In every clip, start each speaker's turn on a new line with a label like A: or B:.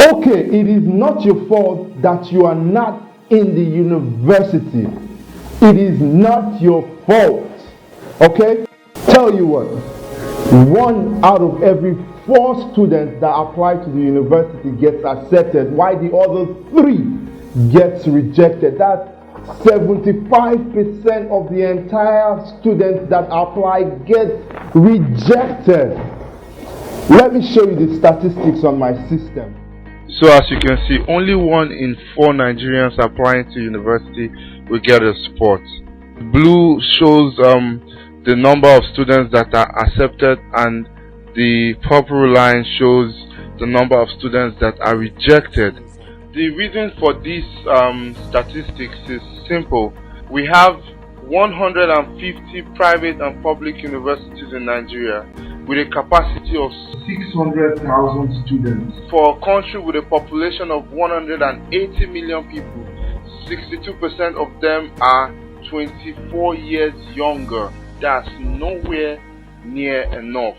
A: Okay, it is not your fault that you are not in the university. It is not your fault. Okay? Tell you what, 1 out of every 4 students that apply to the university gets accepted, while the other 3 gets rejected. That's 75% of the entire students that apply get rejected. Let me show you the statistics on my system.
B: So as you can see, only 1 in 4 Nigerians applying to university will get a spot. Blue shows the number of students that are accepted, and the purple line shows the number of students that are rejected. The reason for these statistics is simple. We have 150 private and public universities in Nigeria with a capacity of 600,000 students. For a country with a population of 180 million people, 62% of them are 24 years younger. That's nowhere near enough.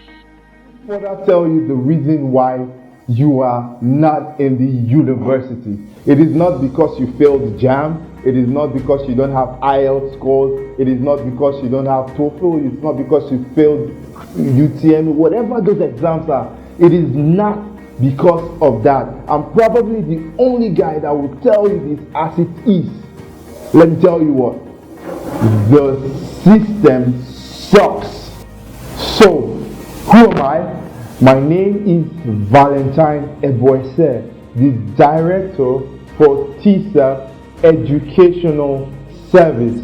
A: Further tell you the reason why you are not in the university. It is not because you failed JAM. It is not because you don't have IELTS scores. It is not because you don't have TOEFL. It's not because you failed UTM. Whatever those exams are, it is not because of that. I'm probably the only guy that will tell you this as it is. Let me tell you what. The system sucks. So, who am I? My name is Valentine Eboise, the Director for TSAP Educational Service.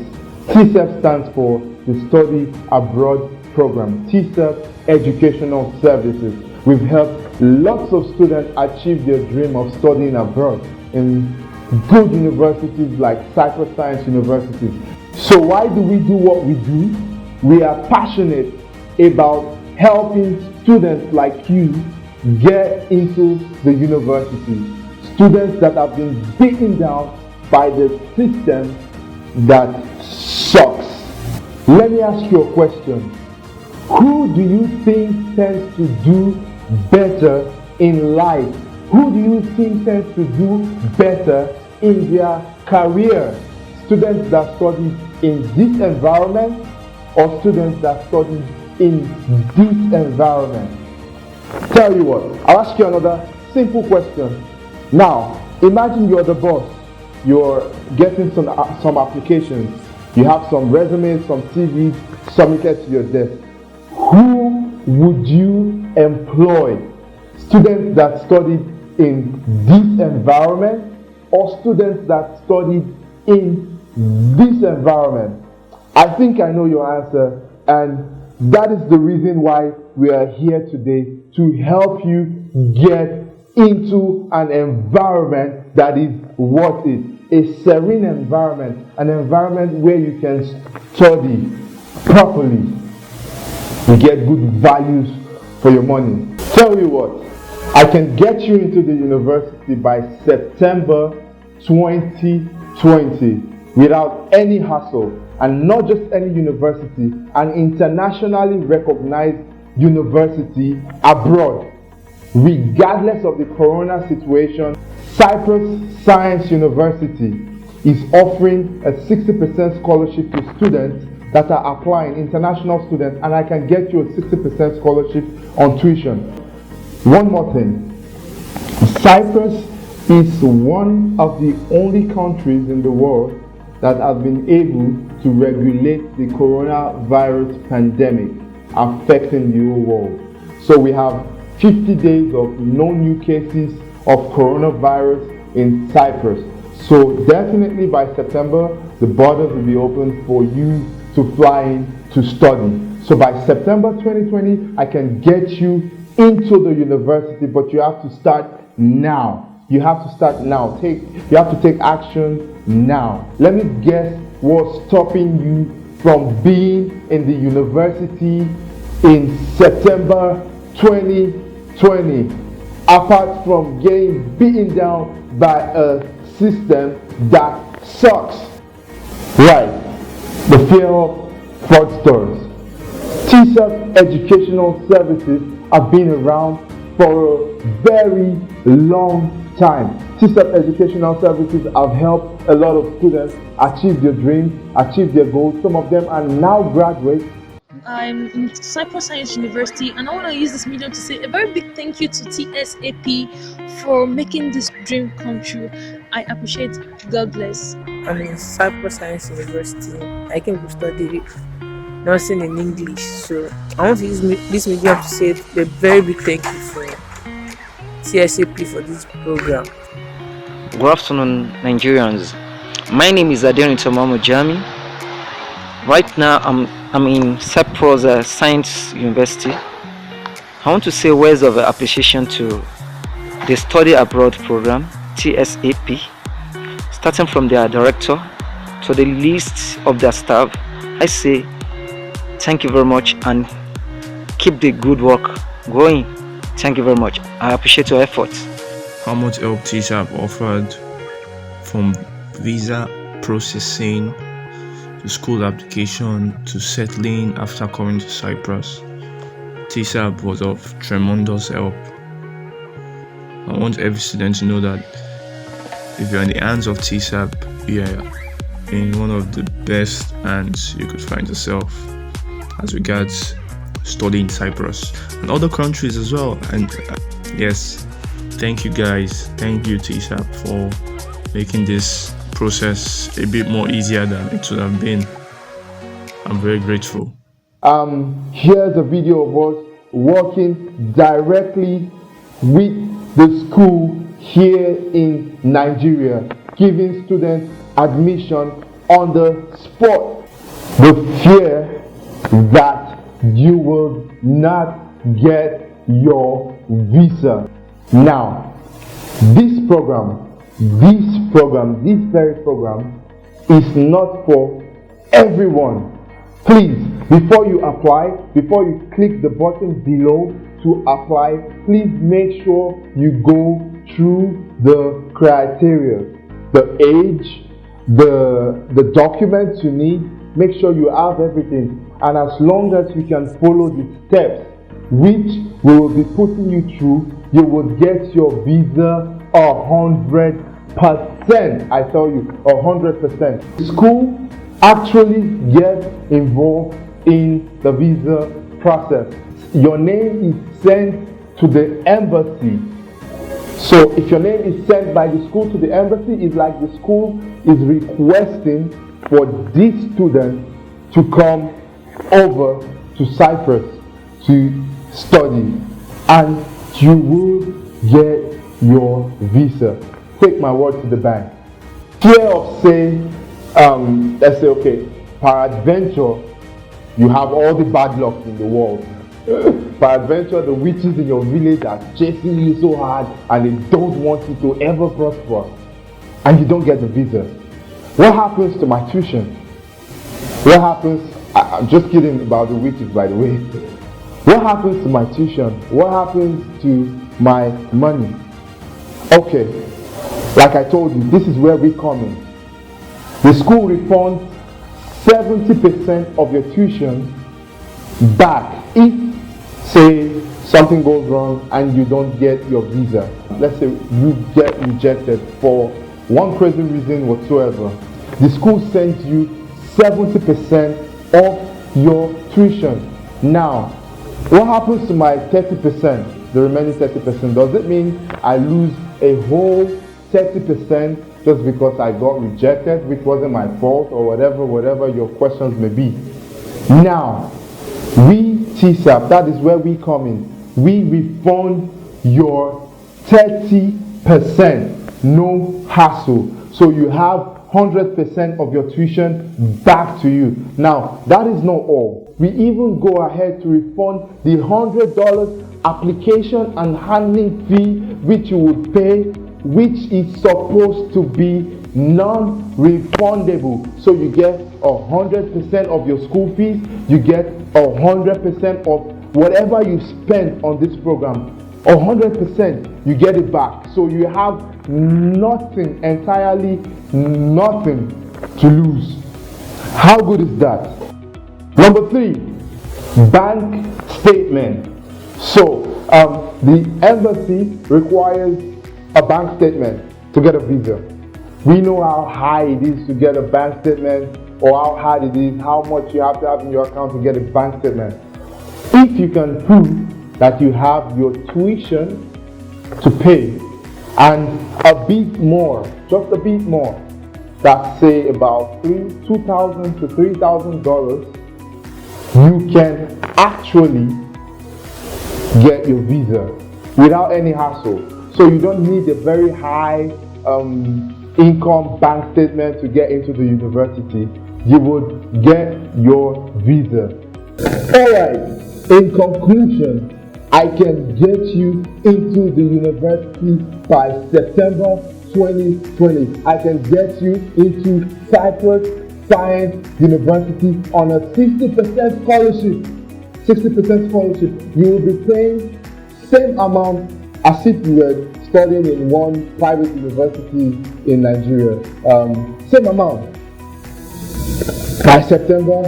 A: TSAP stands for the Study Abroad Program. TSAP Educational Services. We've helped lots of students achieve their dream of studying abroad in good universities like Cyprus Science University. So why do we do what we do? We are passionate about helping students like you get into the university. Students that have been beaten down by the system that sucks. Let me ask you a question. Who do you think tends to do better in life? Who do you think tends to do better in their career? Students that study in this environment or students that study in this environment? Tell you what, I'll ask you another simple question. Now, imagine you're the boss. You're getting some applications. You have some resumes, some CVs submitted to your desk. Who would you employ? Students that studied in this environment or students that studied in this environment? I think I know your answer, and that is the reason why we are here today, to help you get into an environment that is worth it. A serene environment, an environment where you can study properly. You get good values for your money. Tell you what, I can get you into the university by September 2020 without any hassle, and not just any university, an internationally recognized university abroad. Regardless of the corona situation, Cyprus Science University is offering a 60% scholarship to students that are applying, international students, and I can get you a 60% scholarship on tuition. One more thing, Cyprus is one of the only countries in the world that have been able to regulate the coronavirus pandemic affecting the whole world. So we have 50 days of no new cases of coronavirus in Cyprus. So definitely by September, the borders will be open for you to fly in to study. So by September 2020, I can get you into the university, but you have to start now. You have to start now. You have to take action now. Let me guess what's stopping you from being in the university in September 2020, apart from getting beaten down by a system that sucks. Right, the fear of fraudsters. TSAP Educational Services have been around for a very long time. TSAP Educational Services have helped a lot of students achieve their dreams, achieve their goals. Some of them are now graduates.
C: I'm in Cyprus Science University, and I want to use this medium to say a very big thank you to TSAP for making this dream come true. I appreciate it. God bless.
D: I'm in Cyprus Science University. I came to study nursing in English, so I want to use this medium to say a very big thank you for TSAP for this program.
E: Good afternoon, Nigerians. My name is Adenito Jami. Right now, I'm in Cyprus Science University. I want to say words of appreciation to the Study Abroad program, TSAP, starting from their director to the list of their staff. I say thank you very much and keep the good work going. Thank you very much. I appreciate your efforts.
F: How much help TSAP offered from visa processing to school application to settling after coming to Cyprus. TSAP was of tremendous help. I want every student to know that if you're in the hands of TSAP, you're in one of the best hands you could find yourself as regards studying in Cyprus and other countries as well. And yes, thank you guys, thank you TSAP for making this process a bit more easier than it would have been. I'm very grateful.
A: Here's a video of us working directly with the school here in Nigeria, giving students admission on the spot. The fear that you will not get your visa. Now, this very program is not for everyone. Please, before you apply, before you click the button below to apply, please make sure you go through the criteria, the age, the documents you need. Make sure you have everything, and as long as you can follow the steps which we will be putting you through, you will get your visa 100%. I tell you, 100%. School actually gets involved in the visa process. Your name is sent to the embassy. So if your name is sent by the school to the embassy, it's like the school is requesting for this student to come over to Cyprus to study, and you will get your visa. Take my word to the bank. Fear of saying, let's say, okay, peradventure, you have all the bad luck in the world. Peradventure, the witches in your village are chasing you so hard and they don't want you to ever prosper, and you don't get the visa. What happens to my tuition? What happens? I'm just kidding about the witches, by the way. What happens to my tuition? What happens to my money? Okay, like I told you, this is where we come in. The school refunds 70% of your tuition back if, say, something goes wrong and you don't get your visa. Let's say you get rejected for one crazy reason whatsoever. The school sends you 70% of your tuition. Now, what happens to my 30%, the remaining 30%? Does it mean I lose a whole 30% just because I got rejected, which wasn't my fault, or whatever your questions may be? Now, we TSAP, that is where we come in. We refund your 30%, no hassle. So you have 100% of your tuition back to you. Now, that is not all. We even go ahead to refund the $100 application and handling fee which you would pay, which is supposed to be non-refundable. So you get 100% of your school fees, you get 100% of whatever you spend on this program. 100%, you get it back. So you have nothing, entirely nothing to lose. How good is that? Number 3, bank statement. So the embassy requires a bank statement to get a visa. We know how high it is to get a bank statement, or how hard it is, how much you have to have in your account to get a bank statement. If you can prove that you have your tuition to pay and a bit more, just a bit more, that's say about $2,000 to $3,000, you can actually get your visa without any hassle. So you don't need a very high income bank statement to get into the university. You would get your visa. Alright, in conclusion, I can get you into the university by September 2020. I can get you into Cyprus Science University on a 60% scholarship. 60% scholarship. You will be paying same amount as if you were studying in one private university in Nigeria. Same amount. By September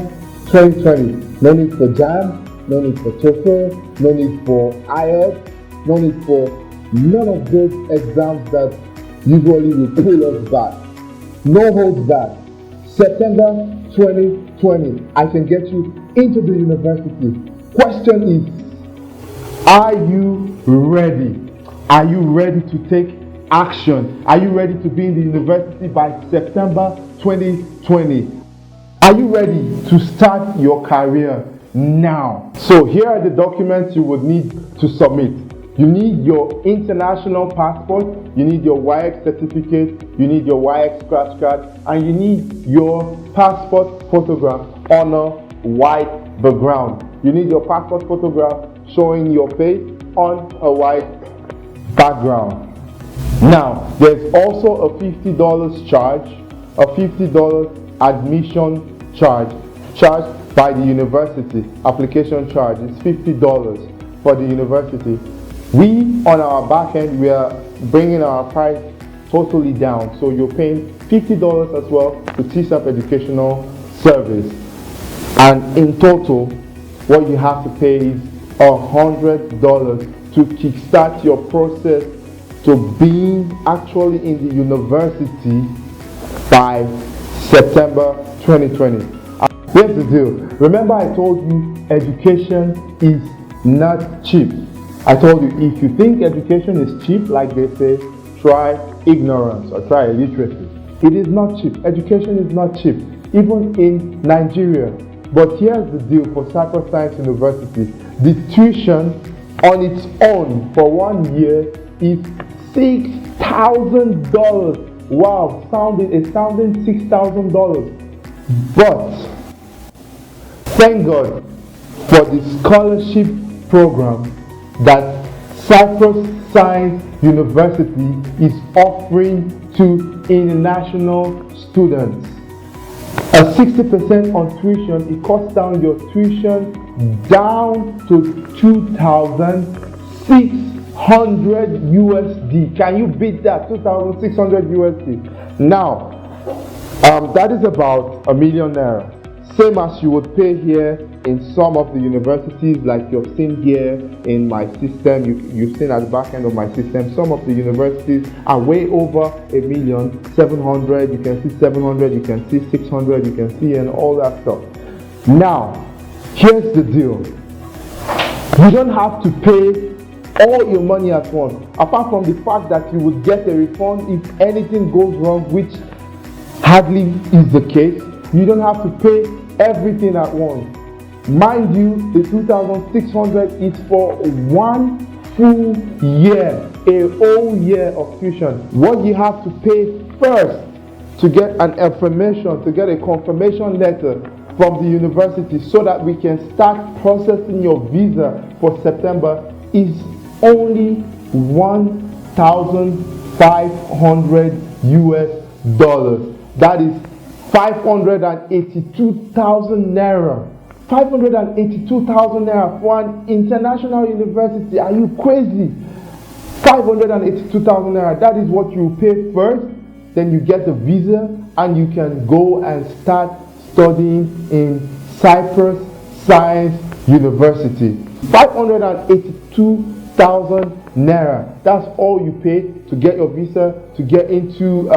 A: 2020. No need for JAM, no need for TOEFL, no need for IELTS, no need for none of those exams that usually will pull us back. No holds back. September 2020, I can get you into the university. Question is, are you ready? Are you ready to take action? Are you ready to be in the university by September 2020? Are you ready to start your career now? So here are the documents you would need to submit. You need your international passport, you need your WIEC certificate, you need your WIEC scratch card, and you need your passport photograph on a white background. You need your passport photograph showing your face on a white background. Now, there's also a $50 charge, a $50 admission charged by the university. Application charge is $50 for the university. We, on our back end, we are bringing our price totally down. So you're paying $50 as well to TSAP Educational Service. And in total, what you have to pay is $100 to kickstart your process to being actually in the university by September 2020. Here's the deal. Remember I told you education is not cheap. I told you if you think education is cheap, like they say, try ignorance or try illiteracy. It is not cheap. Education is not cheap, even in Nigeria. But here's the deal for Cyprus Science University. The tuition on its own for 1 year is $6,000. Wow, it's sounding $6,000. But thank God for the scholarship program that Cyprus Science University is offering to international students. A 60% on tuition, it cuts down your tuition down to 2,600 USD. Can you beat that? 2,600 USD. Now, that is about $1 million. Same as you would pay here in some of the universities, like you've seen here in my system, you've seen at the back end of my system. Some of the universities are way over $1 million, 700, you can see 700, you can see 600, you can see, and all that stuff. Now, here's the deal. You don't have to pay all your money at once, apart from the fact that you would get a refund if anything goes wrong, which hardly is the case. You don't have to pay everything at once. Mind you, the 2,600 is for 1 full year, a whole year of tuition. What you have to pay first to get an affirmation, to get a confirmation letter from the university so that we can start processing your visa for September is only $1,500 US. That is 582,000 naira. 582,000 naira for an international university. Are you crazy? 582,000 naira. That is what you pay first. Then you get the visa and you can go and start studying in Cyprus Science University. 582,000 naira. That's all you pay to get your visa, to get into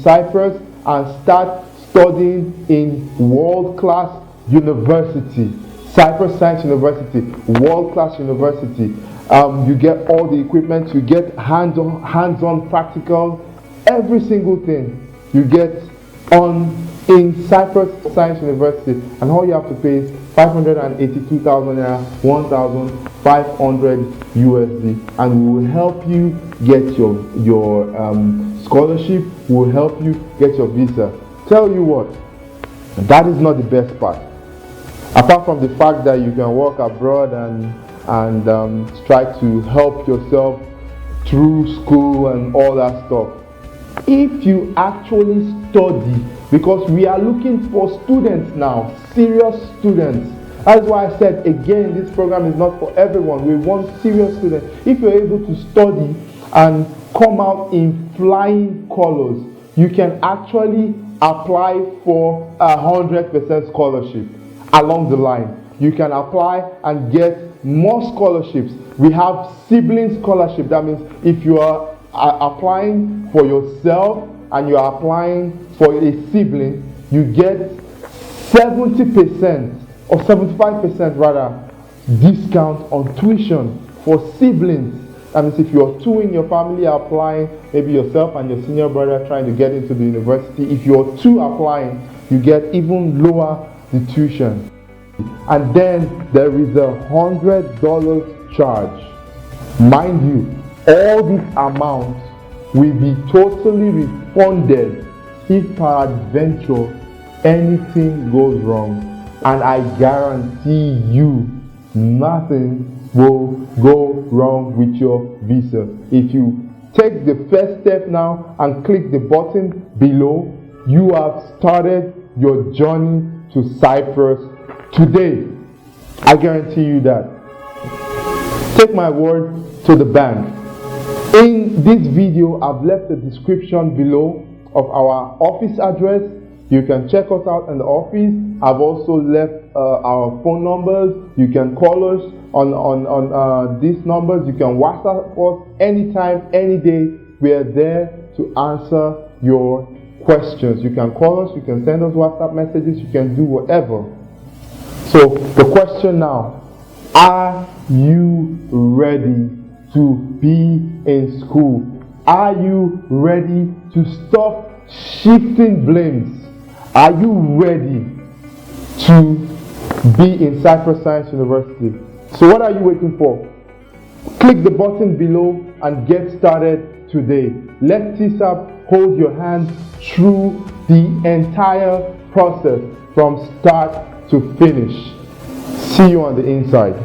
A: Cyprus and start studying in world-class university. Cyprus Science University, world-class university. You get all the equipment, you get hands-on practical, every single thing you get in Cyprus Science University, and all you have to pay is 582,000 naira, 1,500 USD, and we will help you get your scholarship. We will help you get your visa. Tell you what, that is not the best part. Apart from the fact that you can work abroad and try to help yourself through school and all that stuff, if you actually study, because we are looking for students now, serious students. That's why I said again, this program is not for everyone. We want serious students. If you're able to study and come out in flying colors, you can actually apply for 100% scholarship along the line. You can apply and get more scholarships. We have sibling scholarship. That means if you are applying for yourself and you are applying for a sibling, you get 70% or 75% rather discount on tuition for siblings. That means if you're two in your family applying, maybe yourself and your senior brother trying to get into the university, if you're two applying, you get even lower the tuition. And then there is $100 charge. Mind you, all this amount will be totally refunded if peradventure anything goes wrong. And I guarantee you, nothing will go wrong with your visa. If you take the first step now and click the button below, you have started your journey to Cyprus today. I guarantee you that. Take my word to the bank. In this video, I've left the description below of our office address. You can check us out in the office. I've also left our phone numbers. You can call us on these numbers. You can WhatsApp us anytime, any day. We are there to answer your questions. You can call us. You can send us WhatsApp messages. You can do whatever. So the question now, are you ready to be in school? Are you ready to stop shifting blames? Are you ready to be in Cyprus Science University? So what are you waiting for? Click the button below and get started today. Let TSAP hold your hand through the entire process from start to finish. See you on the inside.